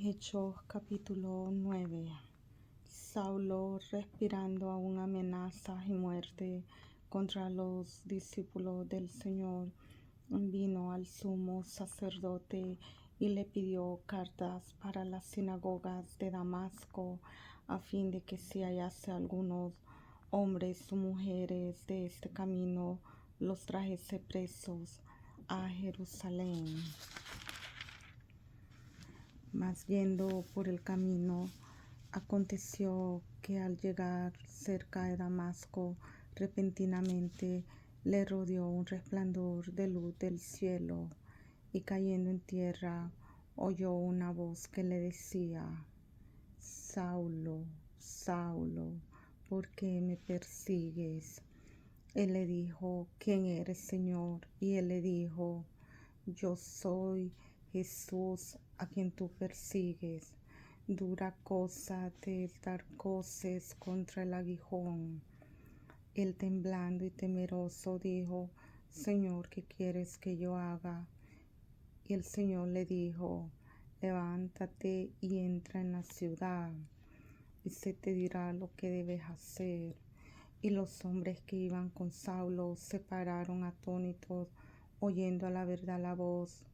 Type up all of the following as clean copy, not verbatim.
Hechos capítulo 9. Saulo, respirando aún amenazas y muerte contra los discípulos del Señor, vino al sumo sacerdote y le pidió cartas para las sinagogas de Damasco, a fin de que si hallase algunos hombres o mujeres de este camino, los trajese presos a Jerusalén. Mas yendo por el camino, aconteció que al llegar cerca de Damasco, repentinamente le rodeó un resplandor de luz del cielo, y cayendo en tierra, oyó una voz que le decía: Saulo, Saulo, ¿por qué me persigues? Él le dijo: ¿Quién eres, Señor? Y él le dijo: Yo soy Jesús, a quien tú persigues. Dura cosa te dar coces contra el aguijón. Él, temblando y temeroso, dijo: Señor, ¿qué quieres que yo haga? Y el Señor le dijo: Levántate y entra en la ciudad, y se te dirá lo que debes hacer. Y los hombres que iban con Saulo se pararon atónitos, oyendo a la verdad la voz,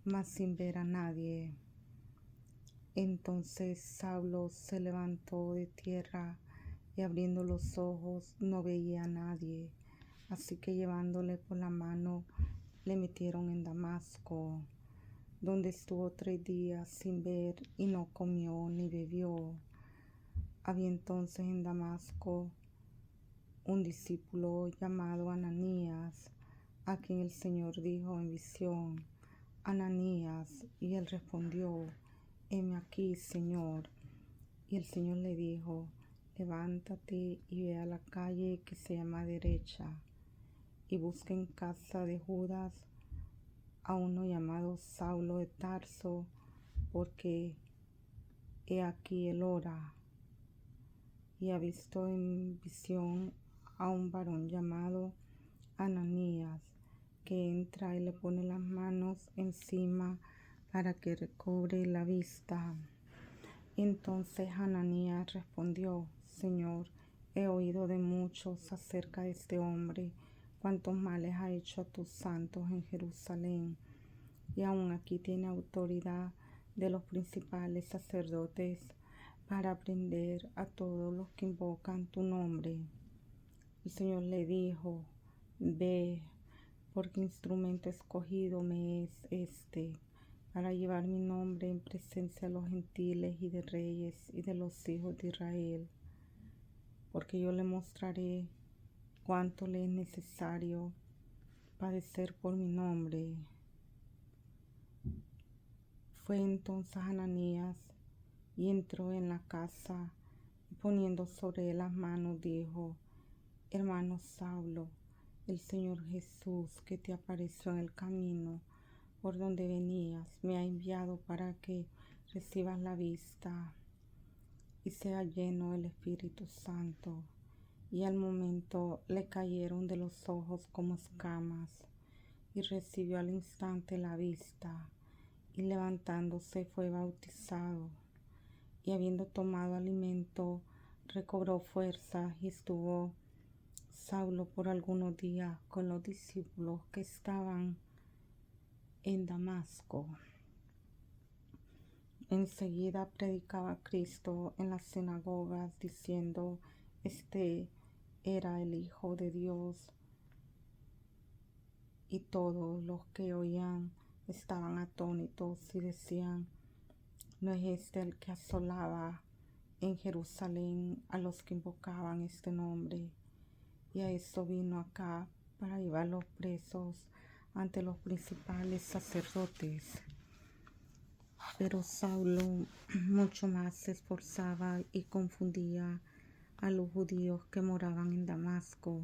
mas sin ver a nadie. Entonces Saulo se levantó de tierra, y abriendo los ojos no veía a nadie. Así que llevándole por la mano, le metieron en Damasco, donde estuvo 3 días sin ver, y no comió ni bebió. Había entonces en Damasco un discípulo llamado Ananías, a quien el Señor dijo en visión: Ananías. Y él respondió: heme aquí, Señor. Y el Señor le dijo: levántate y ve a la calle que se llama Derecha, y busca en casa de Judas a uno llamado Saulo de Tarso, porque he aquí él ora, y ha visto en visión a un varón llamado Ananías, que entra y le pone las manos encima para que recobre la vista. Entonces Ananías respondió: Señor, he oído de muchos acerca de este hombre, cuántos males ha hecho a tus santos en Jerusalén, y aún aquí tiene autoridad de los principales sacerdotes para prender a todos los que invocan tu nombre. El Señor le dijo: ve, porque instrumento escogido me es este, para llevar mi nombre en presencia de los gentiles y de reyes y de los hijos de Israel, porque yo le mostraré cuánto le es necesario padecer por mi nombre. Fue entonces Ananías y entró en la casa, y poniendo sobre él las manos, dijo: Hermano Saulo, el Señor Jesús, que te apareció en el camino por donde venías, me ha enviado para que recibas la vista y sea lleno del Espíritu Santo. Y al momento le cayeron de los ojos como escamas, y recibió al instante la vista, y levantándose fue bautizado. Y habiendo tomado alimento, recobró fuerzas, y estuvo Saulo por algunos días con los discípulos que estaban en Damasco. Enseguida predicaba a Cristo en las sinagogas, diciendo: Este era el Hijo de Dios. Y todos los que oían estaban atónitos y decían: ¿no es este el que asolaba en Jerusalén a los que invocaban este nombre? Y a esto vino acá, para llevarlos presos ante los principales sacerdotes. Pero Saulo mucho más se esforzaba y confundía a los judíos que moraban en Damasco,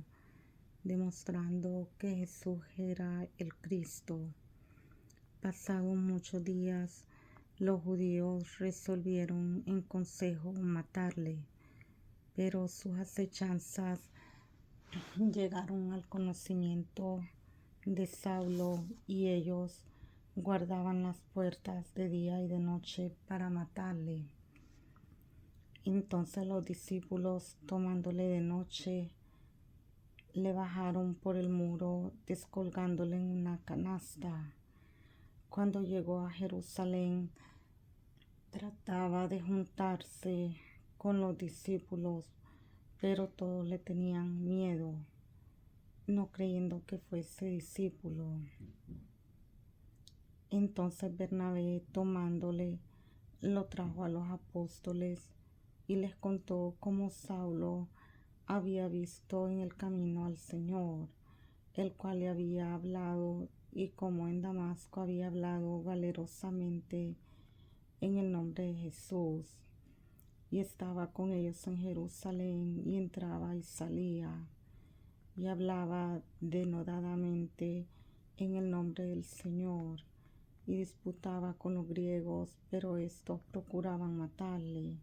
demostrando que Jesús era el Cristo. Pasados muchos días, los judíos resolvieron en consejo matarle, pero sus acechanzas llegaron al conocimiento de Saulo, y ellos guardaban las puertas de día y de noche para matarle. Entonces los discípulos, tomándole de noche, le bajaron por el muro, descolgándole en una canasta. Cuando llegó a Jerusalén, trataba de juntarse con los discípulos, pero todos le tenían miedo, no creyendo que fuese discípulo. Entonces Bernabé, tomándole, lo trajo a los apóstoles y les contó cómo Saulo había visto en el camino al Señor, el cual le había hablado, y cómo en Damasco había hablado valerosamente en el nombre de Jesús, y estaba con ellos en Jerusalén, y entraba y salía, y hablaba denodadamente en el nombre del Señor, y disputaba con los griegos, pero estos procuraban matarle.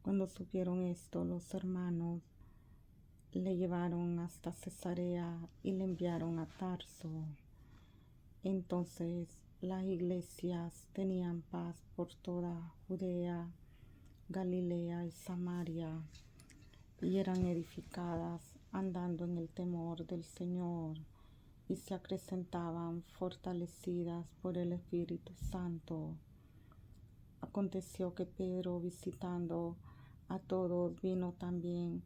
Cuando supieron esto, los hermanos le llevaron hasta Cesarea y le enviaron a Tarso. Entonces las iglesias tenían paz por toda Judea, Galilea y Samaria, y eran edificadas andando en el temor del Señor, y se acrecentaban fortalecidas por el Espíritu Santo. Aconteció que Pedro, visitando a todos, vino también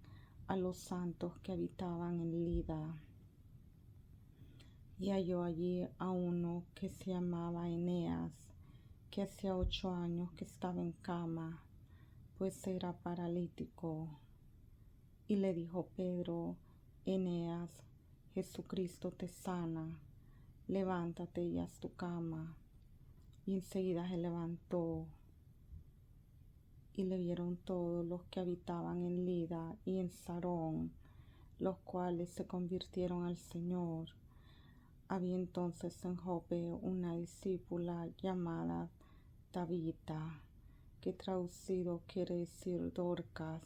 a los santos que habitaban en Lida, y halló allí a uno que se llamaba Eneas, que hacía 8 años que estaba en cama, pues era paralítico. Y le dijo Pedro: Eneas, Jesucristo te sana, levántate y haz tu cama. Y enseguida se levantó, y le vieron todos los que habitaban en Lida y en Sarón, los cuales se convirtieron al Señor. Había entonces en Jope una discípula llamada Tabita, que traducido quiere decir Dorcas.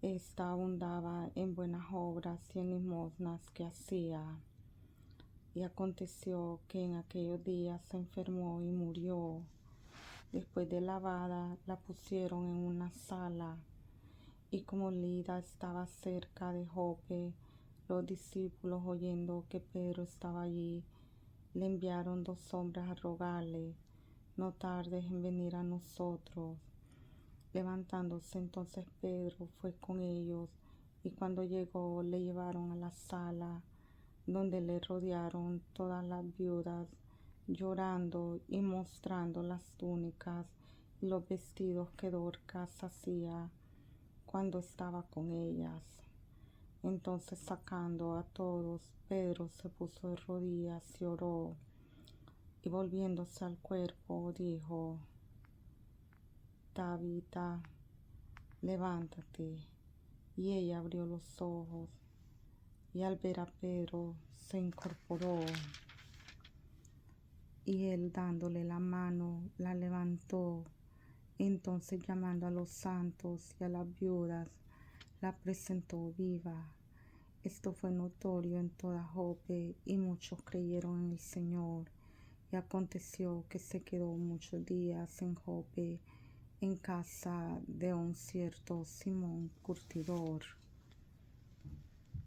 Esta abundaba en buenas obras y en limosnas que hacía. Y aconteció que en aquellos días se enfermó y murió. Después de lavada, la pusieron en una sala, y como Lida estaba cerca de Jope, los discípulos, oyendo que Pedro estaba allí, le enviaron 2 hombres a rogarle: no tardes en venir a nosotros. Levantándose entonces Pedro, fue con ellos, y cuando llegó, le llevaron a la sala, donde le rodearon todas las viudas, llorando y mostrando las túnicas y los vestidos que Dorcas hacía cuando estaba con ellas. Entonces, sacando a todos, Pedro se puso de rodillas y oró, y volviéndose al cuerpo dijo: Tabita, levántate. Y ella abrió los ojos, y al ver a Pedro se incorporó, y él, dándole la mano, la levantó. Entonces, llamando a los santos y a las viudas, la presentó viva. Esto fue notorio en toda Jope, y muchos creyeron en el Señor. Y aconteció que se quedó muchos días en Jope, en casa de un cierto Simón curtidor.